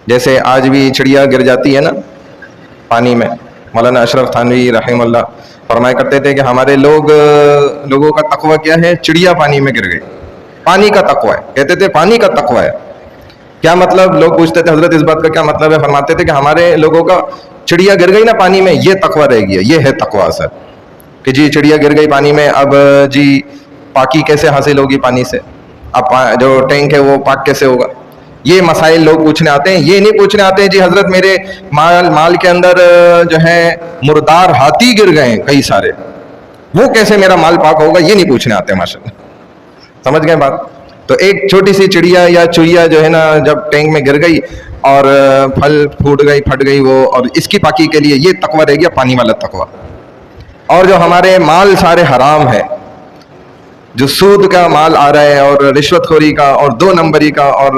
جیسے آج بھی چڑیا گر جاتی ہے نا پانی میں، مولانا اشرف تھانوی رحمہ اللہ فرمایا کرتے تھے کہ ہمارے لوگوں کا تقوی کیا ہے؟ چڑیا پانی میں گر گئی، پانی کا تقوی ہے، کہتے تھے پانی کا تقوی ہے۔ کیا مطلب؟ لوگ پوچھتے تھے حضرت اس بات کا کیا مطلب ہے؟ فرماتے تھے کہ ہمارے لوگوں کا چڑیا گر گئی نا پانی میں، یہ تقوی رہ گیا، یہ ہے تقوی اثر کہ جی چڑیا گر گئی پانی میں، اب جی پاکی کیسے حاصل ہوگی پانی سے؟ اب جو ٹینک ہے وہ پاک کیسے ہوگا؟ یہ مسائل لوگ پوچھنے آتے ہیں۔ یہ نہیں پوچھنے آتے ہیں جی حضرت میرے مال کے اندر جو ہے مردار ہاتھی گر گئے ہیں کئی سارے، وہ کیسے میرا مال پاک ہوگا؟ یہ نہیں پوچھنے آتے ماشاءاللہ۔ سمجھ گئے بات؟ تو ایک چھوٹی سی چڑیا یا چوہیا جو ہے نا جب ٹینک میں گر گئی اور پھل پھٹ گئی وہ، اور اس کی پاکی کے لیے یہ تقوی رہ گیا، پانی والا تقوی۔ اور جو ہمارے مال سارے حرام ہے، جو سود کا مال آ رہا ہے اور رشوت خوری کا اور 2 نمبری کا اور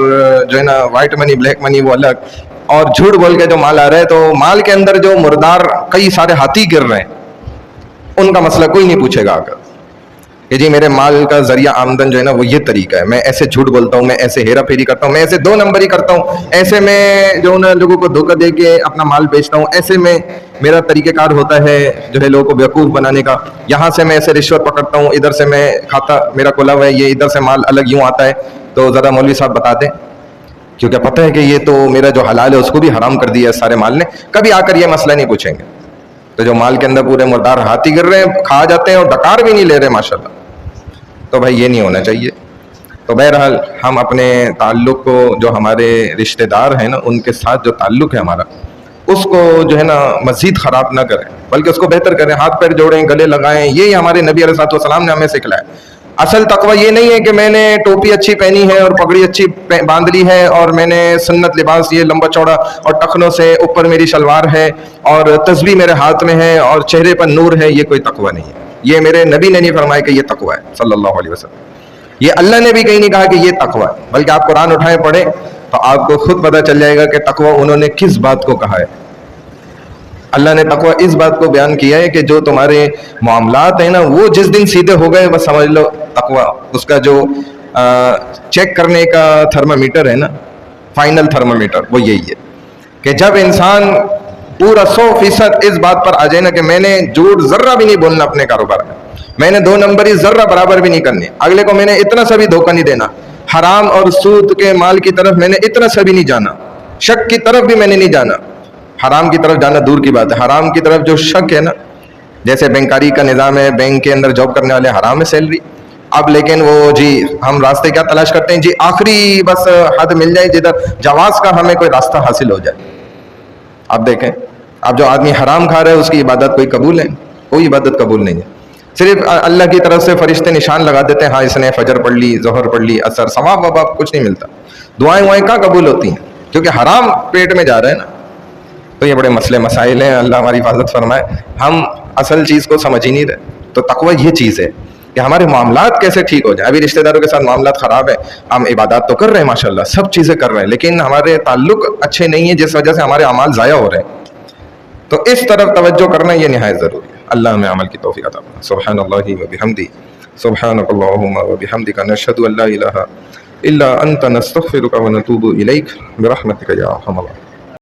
جو ہے نا وائٹ منی بلیک منی وہ الگ، اور جھوٹ بول کے جو مال آ رہا ہے، تو مال کے اندر جو مردار کئی سارے ہاتھی گر رہے ہیں ان کا مسئلہ کوئی نہیں پوچھے گا آگے کہ جی میرے مال کا ذریعہ آمدن جو ہے نا وہ یہ طریقہ ہے، میں ایسے جھوٹ بولتا ہوں، میں ایسے ہیرا پھیری کرتا ہوں، میں ایسے 2 نمبری کرتا ہوں، ایسے میں جو نا لوگوں کو دھوکہ دے کے اپنا مال بیچتا ہوں، ایسے میں میرا طریقہ کار ہوتا ہے جو ہے لوگوں کو بیوقوف بنانے کا، یہاں سے میں ایسے رشوت پکڑتا ہوں، ادھر سے میں کھاتا، میرا کھلا ہوا ہے یہ، ادھر سے مال الگ یوں آتا ہے، تو ذرا مولوی صاحب بتا دیں، کیونکہ پتہ ہے کہ یہ تو میرا جو حلال ہے اس کو بھی حرام کر دیا ہے سارے مال نے۔ کبھی آ کر یہ مسئلہ نہیں پوچھیں گے۔ تو جو مال کے اندر پورے مردار ہاتھی گر رہے ہیں، کھا جاتے ہیں اور ڈکار بھی نہیں لے رہے ماشاءاللہ، تو بھائی یہ نہیں ہونا چاہیے۔ تو بہرحال ہم اپنے تعلق کو، جو ہمارے رشتہ دار ہیں نا ان کے ساتھ جو تعلق ہے ہمارا، اس کو جو ہے نا مزید خراب نہ کریں، بلکہ اس کو بہتر کریں، ہاتھ پیر جوڑیں، گلے لگائیں، یہی ہمارے نبی علیہ الصلوۃ والسلام نے ہمیں سکھلایا۔ اصل تقوی یہ نہیں ہے کہ میں نے ٹوپی اچھی پہنی ہے اور پگڑی اچھی باندھ لی ہے اور میں نے سنت لباس یہ لمبا چوڑا اور ٹخنوں سے اوپر میری شلوار ہے اور تسبیح میرے ہاتھ میں ہے اور چہرے پر نور ہے، یہ کوئی تقوی نہیں ہے۔ یہ میرے نبی نے نہیں فرمایا کہ یہ تقوی ہے صلی اللہ علیہ وسلم، یہ اللہ نے بھی کہیں نہیں کہا کہ یہ تقوی ہے، بلکہ آپ قرآن اٹھائیں پڑھیں تو آپ کو خود پتہ چل جائے گا کہ تقوی انہوں نے کس بات کو کہا ہے۔ اللہ نے تقوی اس بات کو بیان کیا ہے کہ جو تمہارے معاملات ہیں نا وہ جس دن سیدھے ہو گئے بس سمجھ لو تقوی، اس کا جو چیک کرنے کا تھرمامیٹر ہے نا، فائنل تھرمامیٹر، وہ یہی ہے کہ جب انسان پورا 100% اس بات پر آ جائے نا کہ میں نے جھوٹ ذرہ بھی نہیں بولنا اپنے کاروبار میں نے 2 نمبری ذرہ برابر بھی نہیں کرنی، اگلے کو میں نے اتنا سا بھی دھوکہ نہیں دینا، حرام اور سود کے مال کی طرف میں نے اتنا سا بھی نہیں جانا، شک کی طرف بھی میں نے نہیں جانا، حرام کی طرف جانا دور کی بات ہے، حرام کی طرف جو شک ہے نا، جیسے بینکاری کا نظام ہے، بینک کے اندر جاب کرنے والے حرام ہے سیلری، اب لیکن وہ جی ہم راستے کیا تلاش کرتے ہیں؟ جی آخری بس حد مل جائے جدھر جواز کا ہمیں کوئی راستہ حاصل ہو جائے۔ اب دیکھیں، اب جو آدمی حرام کھا رہا ہے اس کی عبادت کوئی قبول ہے؟ کوئی عبادت قبول نہیں ہے۔ صرف اللہ کی طرف سے فرشتے نشان لگا دیتے ہیں، ہاں اس نے فجر پڑھ لی، ظہر پڑھ لی، عصر، ثواب وباب کچھ نہیں ملتا، دعائیں کہاں قبول ہوتی ہیں؟ کیونکہ حرام پیٹ میں جا رہے ہیں نا۔ تو یہ بڑے مسئلے مسائل ہیں، اللہ ہماری حفاظت فرمائے۔ ہم اصل چیز کو سمجھ ہی نہیں رہے۔ تو تقوی یہ چیز ہے کہ ہمارے معاملات کیسے ٹھیک ہو جائیں۔ ابھی رشتہ داروں کے ساتھ معاملات خراب ہیں، ہم عبادات تو کر رہے ہیں ماشاءاللہ، سب چیزیں کر رہے ہیں، لیکن ہمارے تعلق اچھے نہیں ہیں جس وجہ سے ہمارے اعمال ضائع ہو رہے ہیں۔ تو اس طرف توجہ کرنا یہ نہایت ضروری ہے۔ اللہ ہمیں عمل کی توفیق عطا فرمائے۔ سبحان اللہ و بحمدہ، سبحانک اللہم و بحمدک، نشہد ان لا الہ الا انت، نستغفرک و نتوب الیک، برحمتک یا ارحم الراحمین۔